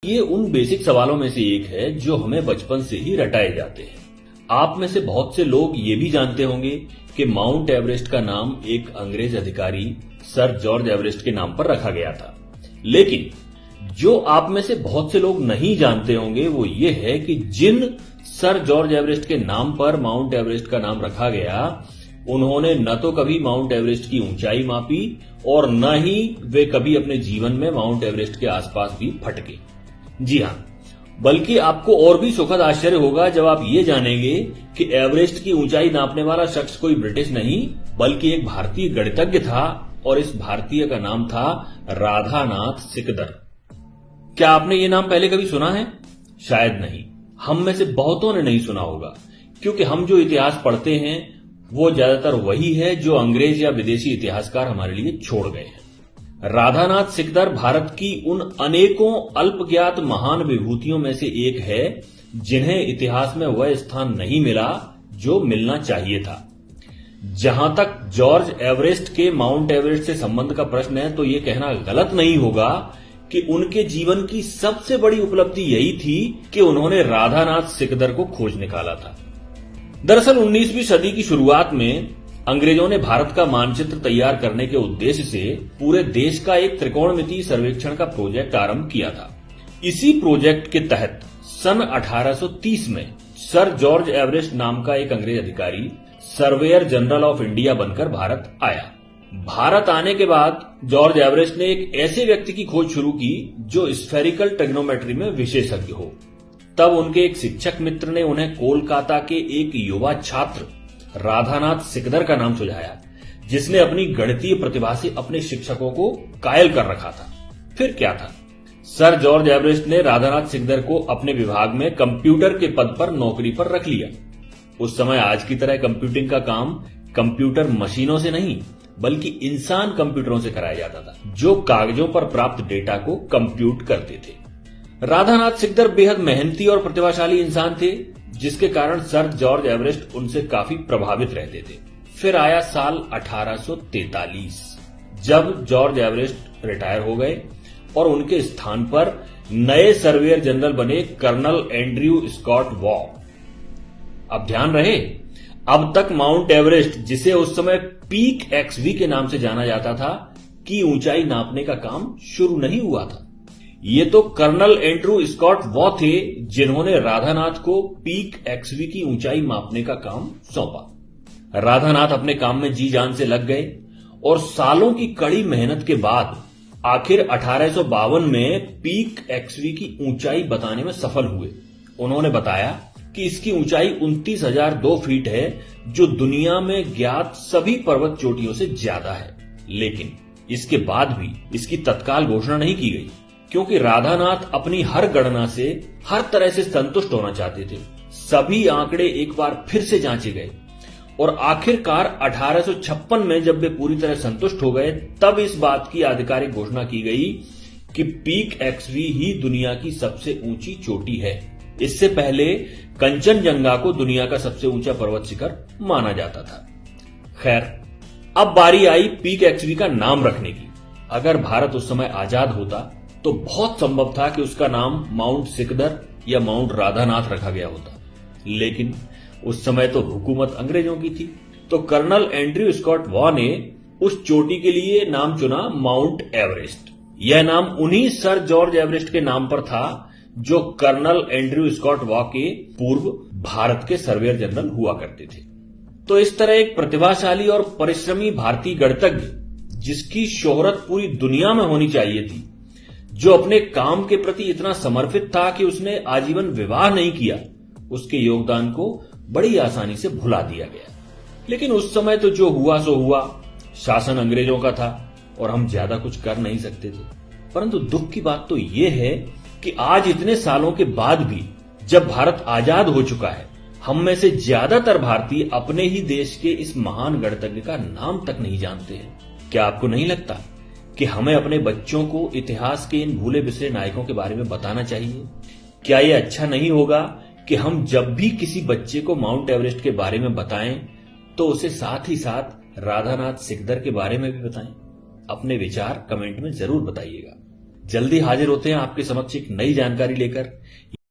ये उन बेसिक सवालों में से एक है जो हमें बचपन से ही रटाए जाते हैं। आप में से बहुत से लोग ये भी जानते होंगे कि माउंट एवरेस्ट का नाम एक अंग्रेज अधिकारी सर जॉर्ज एवरेस्ट के नाम पर रखा गया था। लेकिन जो आप में से बहुत से लोग नहीं जानते होंगे वो ये है कि जिन सर जॉर्ज एवरेस्ट के नाम पर माउंट एवरेस्ट का नाम रखा गया, उन्होंने न तो कभी माउंट एवरेस्ट की ऊंचाई मापी और न ही वे कभी अपने जीवन में माउंट एवरेस्ट के आसपास भी फटके। जी हां, बल्कि आपको और भी सुखद आश्चर्य होगा जब आप ये जानेंगे कि एवरेस्ट की ऊंचाई नापने वाला शख्स कोई ब्रिटिश नहीं बल्कि एक भारतीय गणितज्ञ था और इस भारतीय का नाम था राधानाथ सिकदर। क्या आपने ये नाम पहले कभी सुना है? शायद नहीं। हम में से बहुतों ने नहीं सुना होगा, क्योंकि हम जो इतिहास पढ़ते हैं वो ज्यादातर वही है जो अंग्रेज या विदेशी इतिहासकार हमारे लिए छोड़ गए हैं। राधानाथ सिकदर भारत की उन अनेकों अल्पज्ञात महान विभूतियों में से एक है जिन्हें इतिहास में वह स्थान नहीं मिला जो मिलना चाहिए था। जहां तक जॉर्ज एवरेस्ट के माउंट एवरेस्ट से संबंध का प्रश्न है तो ये कहना गलत नहीं होगा कि उनके जीवन की सबसे बड़ी उपलब्धि यही थी कि उन्होंने राधानाथ सिकदर को खोज निकाला था। दरअसल 19वीं सदी की शुरुआत में अंग्रेजों ने भारत का मानचित्र तैयार करने के उद्देश्य से पूरे देश का एक त्रिकोणमितीय सर्वेक्षण का प्रोजेक्ट आरंभ किया था। इसी प्रोजेक्ट के तहत सन 1830 में सर जॉर्ज एवरेस्ट नाम का एक अंग्रेज अधिकारी सर्वेयर जनरल ऑफ इंडिया बनकर भारत आया। भारत आने के बाद जॉर्ज एवरेस्ट ने एक ऐसे व्यक्ति की खोज शुरू की जो स्फेरिकल ट्रिग्नोमेट्री में विशेषज्ञ हो। तब उनके एक शिक्षक मित्र ने उन्हें कोलकाता के एक युवा छात्र राधानाथ सिकदर का नाम सुझाया, जिसने अपनी गणितीय प्रतिभा से अपने शिक्षकों को कायल कर रखा था। फिर क्या था, सर जॉर्ज एवरेस्ट ने राधानाथ सिकदर को अपने विभाग में कंप्यूटर के पद पर नौकरी पर रख लिया। उस समय आज की तरह कंप्यूटिंग का काम कंप्यूटर मशीनों से नहीं बल्कि इंसान कंप्यूटरों से कराया जाता था, जो कागजों पर प्राप्त डेटा को कंप्यूट करते थे। राधानाथ सिकदर बेहद मेहनती और प्रतिभाशाली इंसान थे, जिसके कारण सर जॉर्ज एवरेस्ट उनसे काफी प्रभावित रहते थे। फिर आया साल 1843, जब जॉर्ज एवरेस्ट रिटायर हो गए और उनके स्थान पर नए सर्वेयर जनरल बने कर्नल एंड्रयू स्कॉट वॉ। अब ध्यान रहे, अब तक माउंट एवरेस्ट, जिसे उस समय पीक एक्सवी के नाम से जाना जाता था, की ऊंचाई नापने का काम शुरू नहीं हुआ था। ये तो कर्नल एंड्रयू स्कॉट वॉ थे जिन्होंने राधानाथ को पीक एक्सवी की ऊंचाई मापने का काम सौंपा। राधानाथ अपने काम में जी जान से लग गए और सालों की कड़ी मेहनत के बाद आखिर 1852 में पीक एक्सवी की ऊंचाई बताने में सफल हुए। उन्होंने बताया कि इसकी ऊंचाई 29,002 फीट है, जो दुनिया में ज्ञात सभी पर्वत चोटियों से ज्यादा है। लेकिन इसके बाद भी इसकी तत्काल घोषणा नहीं की गई, क्योंकि राधानाथ अपनी हर गणना से हर तरह से संतुष्ट होना चाहते थे। सभी आंकड़े एक बार फिर से जांचे गए और आखिरकार 1856 में जब वे पूरी तरह संतुष्ट हो गए, तब इस बात की आधिकारिक घोषणा की गई कि पीक एक्सवी ही दुनिया की सबसे ऊंची चोटी है। इससे पहले कंचनजंगा को दुनिया का सबसे ऊंचा पर्वत शिखर माना जाता था। खैर, अब बारी आई पीक एक्सवी का नाम रखने की। अगर भारत उस समय आजाद होता तो बहुत संभव था कि उसका नाम माउंट सिकदर या माउंट राधानाथ रखा गया होता, लेकिन उस समय तो हुकूमत अंग्रेजों की थी। तो कर्नल एंड्रयू स्कॉट वॉ ने उस चोटी के लिए नाम चुना माउंट एवरेस्ट। यह नाम उन्हीं सर जॉर्ज एवरेस्ट के नाम पर था जो कर्नल एंड्रयू स्कॉट वॉ के पूर्व भारत के सर्वेयर जनरल हुआ करते थे। तो इस तरह एक प्रतिभाशाली और परिश्रमी भारतीय गणितज्ञ, जिसकी शोहरत पूरी दुनिया में होनी चाहिए थी, जो अपने काम के प्रति इतना समर्पित था कि उसने आजीवन विवाह नहीं किया, उसके योगदान को बड़ी आसानी से भुला दिया गया। लेकिन उस समय तो जो हुआ सो हुआ, शासन अंग्रेजों का था और हम ज्यादा कुछ कर नहीं सकते थे। परंतु दुख की बात तो यह है कि आज इतने सालों के बाद भी जब भारत आजाद हो चुका है, हम में से ज्यादातर भारतीय अपने ही देश के इस महान गणितज्ञ का नाम तक नहीं जानते हैं। क्या आपको नहीं लगता कि हमें अपने बच्चों को इतिहास के इन भूले बिसरे नायकों के बारे में बताना चाहिए? क्या यह अच्छा नहीं होगा कि हम जब भी किसी बच्चे को माउंट एवरेस्ट के बारे में बताएं तो उसे साथ ही साथ राधानाथ सिकदर के बारे में भी बताएं? अपने विचार कमेंट में जरूर बताइएगा। जल्दी हाजिर होते हैं आपके समक्ष एक नई जानकारी लेकर।